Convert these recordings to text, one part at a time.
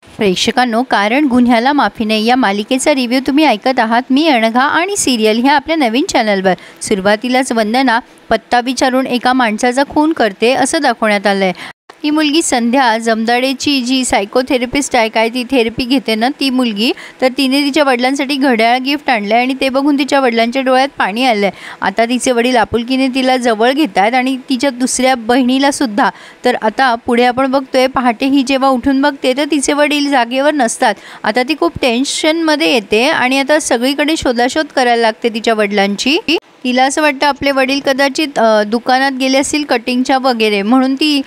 प्रेक्षकांनो, कारण गुन्ह्याला माफी नाही या मालिकेचा रिव्ह्यू तुम्ही ऐकत आहात. मी अनघा आणि सिरियल ह्या आपल्या नवीन चॅनलवर. सुरुवातीलाच वंदना पत्ता विचारून एका माणसाचा खून करते असं दाखवण्यात आलं आहे. ही मुलगी संध्या जमदाडेची जी सायकोथेरपिस्ट आहे, काय ती थेरपी घेते ना ती मुलगी, तर तिने तिच्या वडिलांसाठी घड्याळ गिफ्ट आणलं आहे आणि ते बघून तिच्या वडिलांच्या डोळ्यात पाणी आलं आहे. आता तिचे वडील आपुलकीने तिला जवळ घेत आहेत आणि तिच्या दुसऱ्या बहिणीला सुद्धा. तर आता पुढे आपण बघतोय, पहाटे ही जेव्हा उठून बघते तर तिचे वडील जागेवर नसतात. आता ती खूप टेन्शनमध्ये येते आणि आता सगळीकडे शोधाशोध करायला लागते तिच्या वडिलांची. तिला असं वाटतं आपले वडील कदाचित दुकानात गेले असतील कटिंगच्या वगैरे, म्हणून ती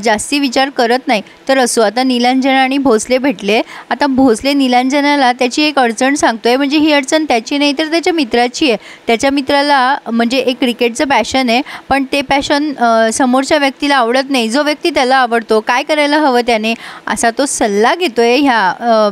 जास्ती विचार करत नाही. तर असो, आता नीलांजना आणि भोसले भेटले. आता भोसले नीलांजनाला त्याची एक अडचण सांगतोय. म्हणजे ही अडचण त्याची नाही तर त्याच्या मित्राची आहे. त्याच्या मित्राला म्हणजे एक क्रिकेटचं पॅशन आहे, पण ते पॅशन समोरच्या व्यक्तीला आवडत नाही, जो व्यक्ती त्याला आवडतो. काय करायला हवं त्याने, असा तो सल्ला घेतोय ह्या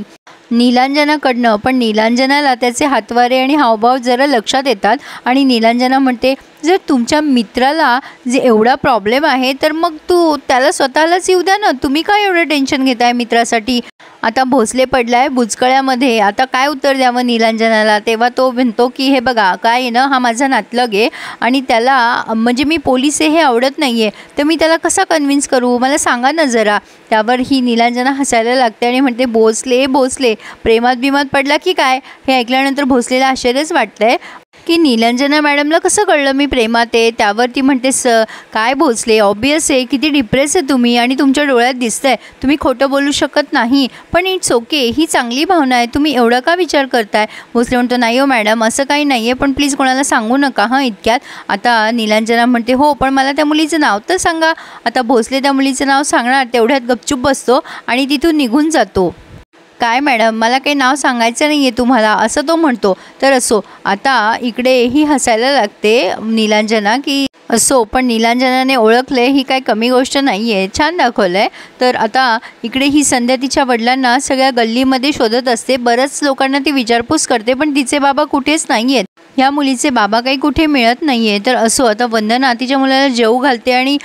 नीलांजनाकडनं. पण नीलांजनाला त्याचे हातवारे आणि हावभाव जरा लक्षात येतात आणि नीलांजना म्हणते, जर तुमच्या मित्राला जे एवढा प्रॉब्लेम आहे तर मग तू त्याला स्वतःलाच येऊ द्या ना, तुम्ही काय एवढं टेन्शन घेताय मित्रासाठी. आता भोसले पडलाय बुचकळ्यामध्ये. आता काय उत्तर द्यावं नीलांजनाला. तेव्हा तो म्हणतो की हे बघा, काय आहे ना, हा माझा नातलग आहे आणि त्याला म्हणजे मी पोलीस आहे हे आवडत नाही आहे, तर मी त्याला कसा कन्व्हिन्स करू, मला सांगा ना जरा. त्यावर ही नीलांजना हसायला लागते आणि म्हणते, भोसले भोसले प्रेमात बिमात पडला की काय. हे ऐकल्यानंतर भोसलेला आश्चर्यच वाटतंय की नीलांजना मॅडमला कसं कळलं मी प्रेमात आहे. त्यावर ती म्हणते, काय भोसले, ऑब्वियस आहे, किती डिप्रेस आहे तुम्ही आणि तुमच्या डोळ्यात दिसतंय, तुम्ही खोटं बोलू शकत नाही. पण इट्स ओके, ही चांगली भावना आहे, तुम्ही एवढा का विचार करताय. भोसले म्हणतो, नाही हो मॅडम, असं काही नाही आहे, पण प्लीज कोणाला सांगू नका हां इतक्यात. आता नीलांजना म्हणते, हो पण मला त्या मुलीचं नाव तर सांगा. आता भोसले त्या मुलीचं नाव सांगणार तेवढ्यात गपचूप बसतो आणि तिथून निघून जातो. काय मॅडम, मला काही नाव सांगायचं नाही आहे तुम्हाला, असं तो म्हणतो. तर असो, आता इकडे ही हसायला लागते नीलांजना की असो, पण नीलांजनाने ओळखले ही काही कमी गोष्ट नाही आहे, छान दाखवलं आहे. तर आता इकडे ही संध्या तिच्या वडिलांना सगळ्या गल्लीमध्ये शोधत असते. बऱ्याच लोकांना ती विचारपूस करते, पण तिचे बाबा कुठेच नाही आहेत. ह्या मुलीचे बाबा काही कुठे मिळत नाही आहे. तर असो, आता वंदना तिच्या मुलाला जेवू घालते आणि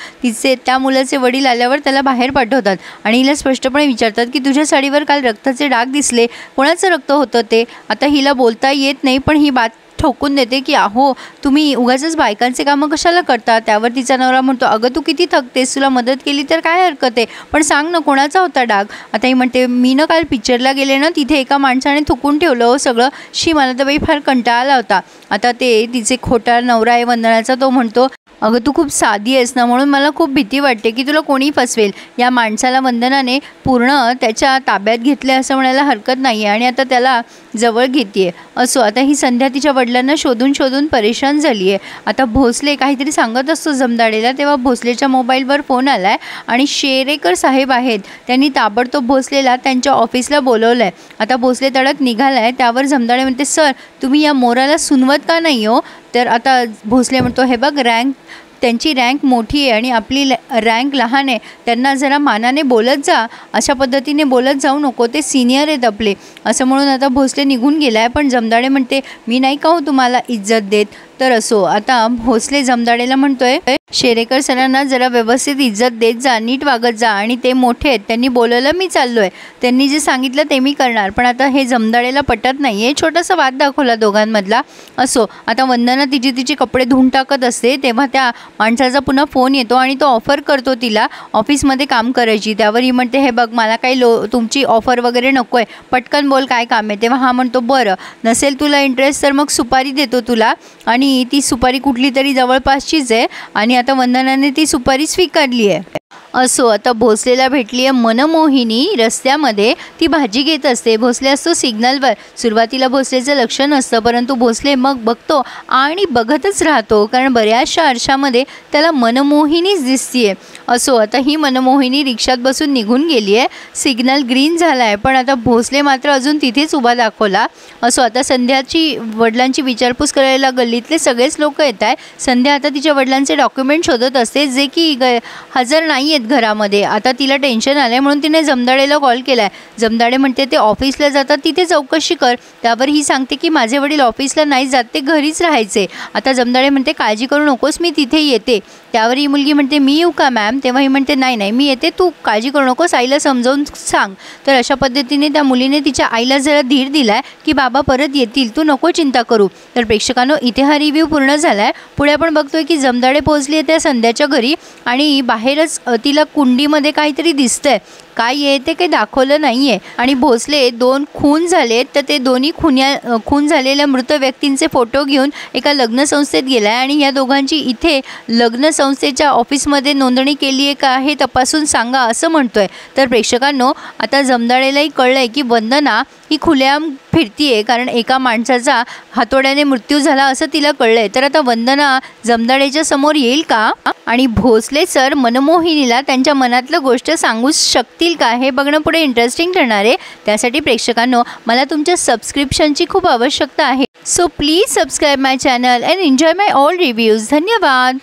त्या मुलाचे वडील आल्यावर त्याला बाहेर पाठवतात आणि हिला स्पष्टपणे विचारतात की तुझ्या साडीवर काल रक्ताचे डाग दिसले, कोणाचं रक्त होतं ते. आता हिला बोलता येत नाही, पण ही बात ठोकून देते की अहो, तुम्ही उगाचच बायकांचे कामं कशाला करता. त्यावर तिचा नवरा म्हणतो, अगं तू किती थकतेस, तुला मदत केली तर काय हरकत आहे, पण सांग ना कोणाचा होता डाग. आता ही म्हणते, मी ना काल पिक्चरला गेले ना, तिथे एका माणसाने थुकून ठेवलं हो सगळं, मला तर बाई फार कंटाळा आला होता. आता ते तिचे खोटा नवरा आहे वंदनाचा, तो म्हणतो, अगं तू खूप साधी आहेस ना, म्हणून मला खूप भीती वाटते की तुला कोणी फसवेल. या माणसाला वंदनाने पूर्ण त्याच्या ताब्यात घेतले असं म्हणायला हरकत नाही आहे आणि आता त्याला जवळ घेते. असो, आता ही संध्या तिच्या वडिलांना शोधून शोधून परेशान झाली आहे. आता भोसले काहीतरी सांगत असतो जमदाडेला, तेव्हा भोसलेच्या मोबाईलवर फोन आला आहे आणि शेरेकर साहेब आहेत, त्यांनी ताबडतोब भोसलेला त्यांच्या ऑफिसला बोलवलं आहे. आता भोसले तडक निघाला आहे. त्यावर जमदाडे म्हणते, सर तुम्ही या मोराला सुनवत का नाही हो. तर आता भोसले म्हणतो, हे बघ, त्यांची रँक मोठी आहे आणि आपली रँक लहान आहे, त्यांना जरा मानाने बोलत जा, अशा पद्धतीने बोलत जाऊ नको, ते सिनियर आहेत आपले, असं म्हणून आता भोसले निघून गेला आहे. पण जमदाडे म्हणते, मी नाही का हो तुम्हाला इज्जत देत. तर असो, आता भोसले जमदाडेला म्हणतोय, शेरेकर सरांना जरा व्यवस्थित इज्जत देत जा, नीट वागत जा, आणि ते मोठे आहेत, त्यांनी बोलवलं मी चाललो आहे, त्यांनी जे सांगितलं ते मी करणार. पण आता हे जमदाडेला पटत नाही आहे. छोटासा वाद दाखवला दोघांमधला. असो, आता वंदना तिचे कपडे धुवून टाकत असते, तेव्हा त्या माणसाचा पुन्हा फोन येतो आणि तो ऑफर करतो तिला ऑफिसमध्ये काम करायची. त्यावर ही म्हणते, हे बघ, मला काही तुमची ऑफर वगैरे नको आहे, पटकन बोल काय काम आहे. तेव्हा हा म्हणतो, बरं नसेल तुला इंटरेस्ट तर मग सुपारी देतो तुला, आणि ती सुपारी कुठली तरी जवळपासचीच आहे आणि आता वंदनाने ती सुपारी स्वीकारली आहे. असो, आता भोसलेला भेटली आहे मनमोहिनी रस्त्यामध्ये, ती भाजी घेत असते. भोसले असतो सिग्नलवर. सुरुवातीला भोसलेचं लक्ष नसतं, परंतु भोसले मग बघतो आणि बघतच राहतो, कारण बऱ्याचशा आरशामध्ये त्याला मनमोहिनीच दिसतीये. असो, आता ही मनमोहिनी रिक्षात बसून निघून गेली आहे. सिग्नल ग्रीन झाला आहे, पण आता भोसले मात्र अजून तिथेच उभा दाखवला. असो, आता संध्याची वडिलांची विचारपूस करायला गल्लीतले सगळेच लोक येत आहे. संध्या आता तिच्या वडिलांचे डॉक्युमेंट शोधत असते, जे की हजर नाही आहेत घरामध्ये. आता तिला टेन्शन आलं आहे, म्हणून तिने जमदाडेला कॉल केला आहे. जमदाडे म्हणते, ते ऑफिसला जातात, तिथे चौकशी कर. त्यावर ही सांगते की माझे वडील ऑफिसला नाही जात, ते घरीच राहायचे. आता जमदाडे म्हणते, काळजी करू नकोस, मी तिथे येते. त्यावर ही मुलगी म्हणते मी येऊ का मॅम? तेव्हा ही म्हणते नाही नाही मी येते, तू काळजी करू नकोस, आईला समजावून सांग. तर अशा पद्धतीने त्या मुलीने तिच्या आईला जरा धीर दिलाय की बाबा परत येतील, तू नको चिंता करू. तर प्रेक्षकांनो, इथे हा रिव्ह्यू पूर्ण झालाय. पुढे आपण बघतोय की जमदाडे पोहोचली आहे त्या संध्याच्या घरी आणि बाहेरच तिला कुंडीमध्ये काहीतरी दिसतंय. काय आहे ते काही दाखवलं नाही आहे. आणि भोसले 2 खून झालेत, तर ते दोन्ही खून झालेल्या मृत व्यक्तींचे फोटो घेऊन एका लग्न संस्थेत गेला आहे आणि या दोघांची इथे लग्न संस्थेच्या ऑफिसमध्ये नोंदणी केली आहे का हे तपासून सांगा असं म्हणतोय. तर प्रेक्षकांनो, आता जमदाडेलाही कळलं आहे की वंदना ही खुलेआम फिरतीये कारण एका माणसाचा हातोड्याने मृत्यू झाला असं तिला कळलं आहे. तर आता वंदना जमदाडेच्या समोर येईल का आणि भोसले सर मनमोहिनीला त्यांच्या मनातलं गोष्ट सांगू शकतील का हे बघणं पुढे इंटरेस्टिंग ठरणार आहे. त्यासाठी प्रेक्षकांनो, मला तुमच्या सबस्क्रिप्शनची खूप आवश्यकता आहे. So please subscribe my channel and enjoy my all reviews. धन्यवाद.